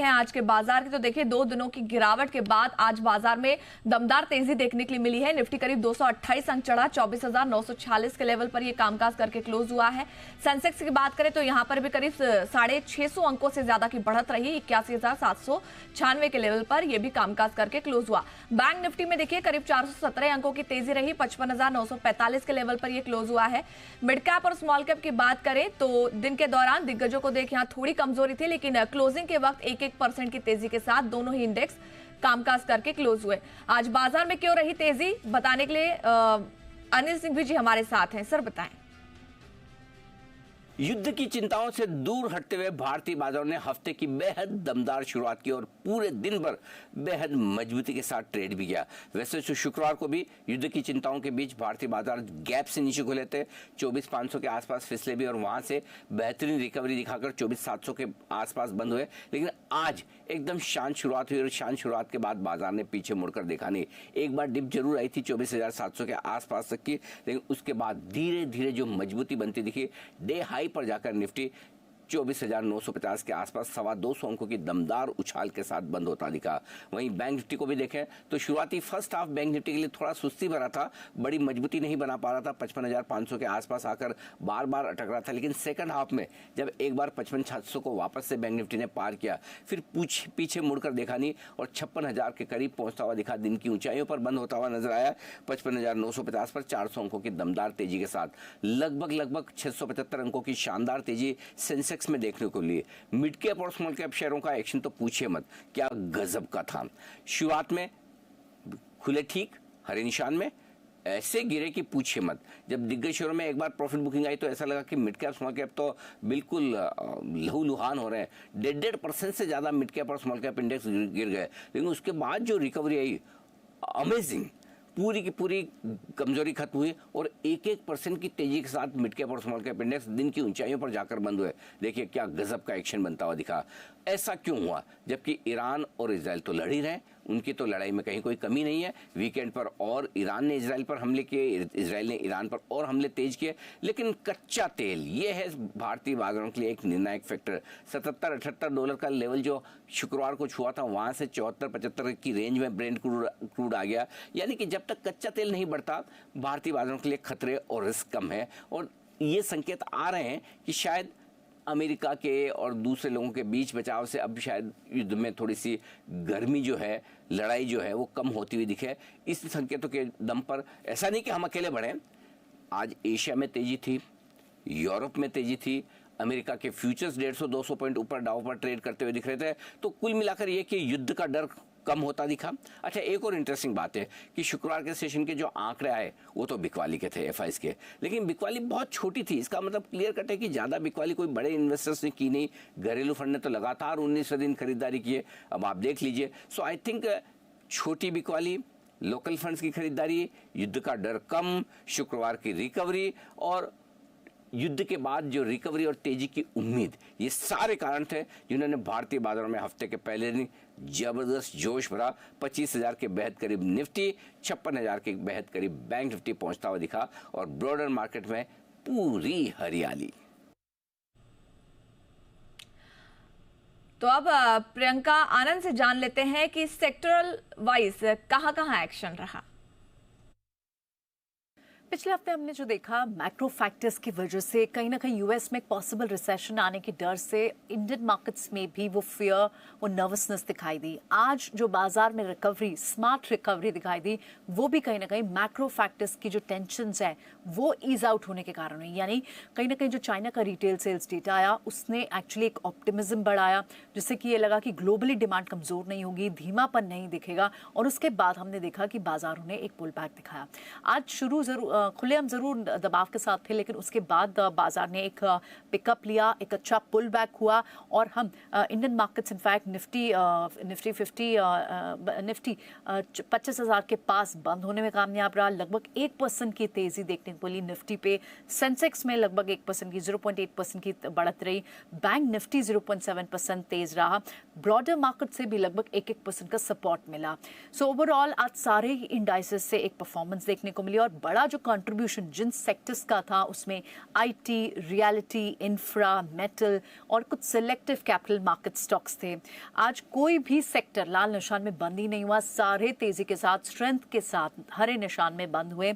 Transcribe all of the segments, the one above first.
हैं आज के बाजार की, तो देखिए 2 दिनों की गिरावट के बाद आज बाजार में दमदार तेजी देखने के लिए मिली है। निफ्टी करीब 228 अंक चढ़ा, 24,946 के लेवल पर यह कामकाज करके क्लोज हुआ है। सेंसेक्स की बात करें तो यहां पर भी करीब 650 अंकों से ज्यादा की बढ़त रही, 81,796 के लेवल पर यह भी कामकाज करके क्लोज हुआ। बैंक निफ्टी में देखिए करीब 417 अंकों की तेजी रही, 55,945 के लेवल पर यह क्लोज हुआ है। मिड कैप और स्मॉल कैप की बात करें तो दिन के दौरान दिग्गजों को देख यहां थोड़ी कमजोरी थी, लेकिन क्लोजिंग के वक्त 1% की तेजी के साथ दोनों ही इंडेक्स कामकाज करके क्लोज हुए। आज बाजार में क्यों रही तेजी, बताने के लिए अनिल सिंघवी जी हमारे साथ हैं। सर बताएं। युद्ध की चिंताओं से दूर हटते हुए भारतीय बाजारों ने हफ्ते की बेहद दमदार शुरुआत की और पूरे दिन भर बेहद मजबूती के साथ ट्रेड भी किया। वैसे तो शुक्रवार को भी युद्ध की चिंताओं के बीच भारतीय बाजार गैप से नीचे खुले थे, 24,500 के आसपास फिसले भी और वहां से बेहतरीन रिकवरी दिखाकर 24,700 के आसपास बंद हुए। लेकिन आज एकदम शांत शुरुआत हुई और शांत शुरुआत के बाद बाजार ने पीछे मुड़कर देखा नहीं। एक बार डिप जरूर आई थी 24,700 के आसपास तक की, लेकिन उसके बाद धीरे धीरे जो मजबूती बनती दिखी, डे हाई पर जाकर निफ्टी 24,950 के आसपास 225 अंकों की दमदार उछाल के साथ बंद होता दिखा। वहीं बैंक निफ्टी को भी देखें तो शुरुआती फर्स्ट हाफ बैंक निफ्टी के लिए थोड़ा सुस्ती भरा था, बड़ी मजबूती नहीं बना पा रहा था, 55,500 के आसपास आकर बार बार अटक रहा था। लेकिन सेकंड हाफ में जब एक बार 55,600 को वापस से बैंक निफ्टी ने पार किया, फिर पीछे मुड़कर देखा नहीं और 56,000 के करीब पहुंचता हुआ दिखा। दिन की ऊंचाइयों पर बंद होता हुआ नजर आया, 55,950 पर 400 अंकों की दमदार तेजी के साथ लगभग 675 अंकों की शानदार तेजी सेंसेक्स में देखने को लिए। मिड कैप और स्मॉल कैप शेयरों का एक्शन तो पूछिए मत, क्या गजब का था। शुरुआत में खुले ठीक, हरे निशान में, ऐसे गिरे कि पूछिए मत। जब दिग्गज शेयरों में एक बार प्रॉफिट बुकिंग आई तो ऐसा लगा कि मिड कैप स्मॉल कैप तो बिल्कुल लहूलुहान हो रहे हैं। 1.5% से ज्यादा मिड कैप और स्मॉल कैप इंडेक्स गिर गए, लेकिन उसके बाद जो रिकवरी आई, अमेजिंग, पूरी की पूरी कमजोरी खत्म हुई और 1% की तेजी के साथ मिड कैप और स्मॉल कैप इंडेक्स दिन की ऊंचाइयों पर जाकर बंद हुए। देखिए क्या गजब का एक्शन बनता हुआ दिखा। ऐसा क्यों हुआ? जबकि ईरान और इजराइल तो लड़ ही रहे, उनकी तो लड़ाई में कहीं कोई कमी नहीं है। वीकेंड पर और ईरान ने इजराइल पर हमले किए, इजराइल ने ईरान पर और हमले तेज किए। लेकिन कच्चा तेल, ये है भारतीय बाजारों के लिए एक निर्णायक फैक्टर। $77-78 का लेवल जो शुक्रवार को छुआ था, वहां से 74-75 की रेंज में ब्रेंट क्रूड आ गया। यानी कि जब तक कच्चा तेल नहीं बढ़ता, भारतीय बाजारों के लिए खतरे और रिस्क कम है। और ये संकेत आ रहे हैं कि शायद अमेरिका के और दूसरे लोगों के बीच बचाव से अब शायद युद्ध में थोड़ी सी गर्मी जो है, लड़ाई जो है वो कम होती हुई दिखे। इस संकेतों के दम पर ऐसा नहीं कि हम अकेले बढ़े। आज एशिया में तेजी थी, यूरोप में तेजी थी, अमेरिका के फ्यूचर्स 150-200 पॉइंट ऊपर डाउ पर ट्रेड करते हुए दिख रहे थे। तो कुल मिलाकर ये कि युद्ध का डर कम होता दिखा। अच्छा, एक और इंटरेस्टिंग बात है कि शुक्रवार के सेशन के जो आंकड़े आए वो तो बिकवाली के थे, एफआईज के, लेकिन बिकवाली बहुत छोटी थी। इसका मतलब क्लियर कट है कि ज्यादा बिकवाली कोई बड़े इन्वेस्टर्स ने की नहीं। घरेलू फंड ने तो लगातार 19वें दिन खरीदारी की है, अब आप देख लीजिए। सो आई थिंक छोटी बिकवाली, लोकल फंड्स की खरीदारी, युद्ध का डर कम, शुक्रवार की रिकवरी और युद्ध के बाद जो रिकवरी और तेजी की उम्मीद, ये सारे कारण थे जिन्होंने भारतीय बाजारों में हफ्ते के पहले दिन जबरदस्त जोश भरा। 25,000 के बेहद करीब निफ्टी, 56,000 के बेहद करीब बैंक निफ्टी पहुंचता हुआ दिखा और ब्रॉडर मार्केट में पूरी हरियाली। तो अब प्रियंका आनंद से जान लेते हैं कि सेक्टरल वाइज कहां एक्शन रहा। पिछले हफ्ते हमने जो देखा, मैक्रो फैक्टर्स की वजह से कहीं ना कहीं यूएस में एक पॉसिबल रिसेशन आने के डर से इंडियन मार्केट्स में भी वो फियर, वो नर्वसनेस दिखाई दी। आज जो बाजार में रिकवरी, स्मार्ट रिकवरी दिखाई दी, वो भी कहीं ना कहीं मैक्रो फैक्टर्स की जो टेंशन्स है वो ईज आउट होने के कारण हुई। यानी कहीं ना कहीं जो चाइना का रिटेल सेल्स डेटा आया उसने एक्चुअली एक ऑप्टिमिज्म बढ़ाया, जिससे कि ये लगा कि ग्लोबली डिमांड कमजोर नहीं होगी, धीमापन नहीं दिखेगा। और उसके बाद हमने देखा कि बाजारों ने एक पुल बैक दिखाया। आज शुरू जरूर खुलेआम जरूर दबाव के साथ थे, लेकिन उसके बाद बाजार ने एक पिकअप लिया, एक अच्छा पुल बैक हुआ और हम इंडियन मार्केट्स इनफैक्ट निफ्टी 25,000 के पास बंद होने में कामयाब रहा। लगभग 1% की तेजी देखने को मिली निफ्टी पे। सेंसेक्स में लगभग 1% की 0.8% की बढ़त रही। बैंक निफ्टी 0.7% तेज रहा। ब्रॉडर मार्केट से भी लगभग 1% का सपोर्ट मिला। सो ओवरऑल आज सारे ही इंडाइसेस से एक परफॉर्मेंस देखने को मिली और बड़ा जो कंट्रीब्यूशन जिन सेक्टर्स का था उसमें आईटी, रियलिटी, इंफ्रा, मेटल और कुछ सिलेक्टिव कैपिटल मार्केट स्टॉक्स थे। आज कोई भी सेक्टर लाल निशान में बंद ही नहीं हुआ, सारे तेजी के साथ, स्ट्रेंथ के साथ हरे निशान में बंद हुए।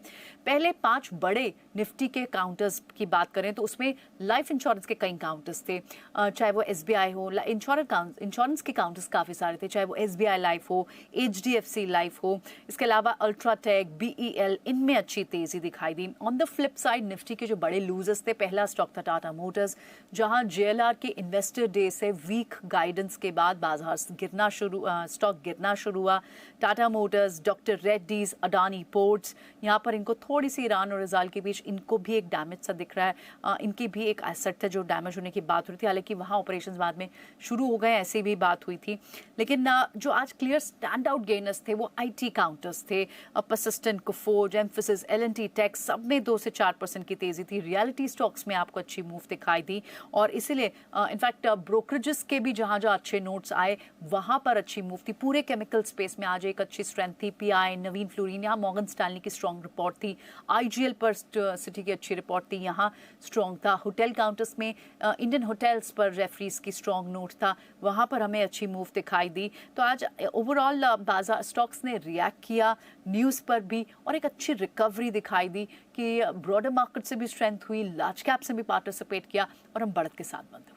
पहले 5 बड़े निफ्टी के काउंटर्स की बात करें तो उसमें लाइफ इंश्योरेंस के कई काउंटर्स थे, चाहे वो एसबीआई हो, इंश्योरेंस के काउंटर्स काफ़ी सारे थे, चाहे वो एसबीआई लाइफ हो, एचडीएफसी लाइफ हो, इसके अलावा अल्ट्राटेक, बीईएल, इनमें अच्छी तेजी दिखाई दी। On the flip side Nifty के जो बड़े लूजर्स थे, पहला स्टॉक था टाटा मोटर्स, जहां जेएलआर के इन्वेस्टर डे से वीक गाइडेंस के बाद बाजार स्टॉक गिरना शुरू हुआ। Tata Motors, doctor Reddy's, Adani ports, यहाँ पर इनको थोड़ी सी ईरान और इजराइल के बीच इनको भी एक डैमेज सा दिख रहा है। इनकी भी एक एसेट था जो डैमेज होने की बात हो रही थी, हालांकि वहाँ ऑपरेशंस बाद में शुरू हो गए, ऐसी भी बात हुई थी। लेकिन जो आज क्लियर स्टैंड आउट गेनर्स थे वो आईटी काउंटर्स थे, पर्सिस्टेंट, कोफोर्ज, एम्फेसिस, एलएनटी टेक, सब में 2 से 4% की तेजी थी। रियलिटी स्टॉक्स में आपको अच्छी मूव दिखाई दी और इसीलिए इनफैक्ट ब्रोकरेजेस के भी जहाँ जहाँ अच्छे नोट्स आए वहाँ पर अच्छी मूव थी। पूरे केमिकल स्पेस में आज एक अच्छी स्ट्रेंथ थी। पीआई, नवीन फ्लोरिन, यहाँ मॉर्गन स्टैनली की स्ट्रॉन्ग रिपोर्ट थी। आईजीएल पर सिटी की अच्छी रिपोर्ट थी, यहाँ स्ट्रॉन्ग था। होटल काउंटर्स में इंडियन होटल्स पर रेफरीज की स्ट्रॉन्ग नोट था, वहाँ पर हमें अच्छी मूव दिखाई दी। तो आज ओवरऑल बाजार स्टॉक्स ने रिएक्ट किया न्यूज़ पर भी और एक अच्छी रिकवरी दिखाई दी कि ब्रॉडर मार्केट से भी स्ट्रेंथ हुई, लार्ज कैप से भी पार्टिसिपेट किया और हम बढ़त के साथ बंद हुए।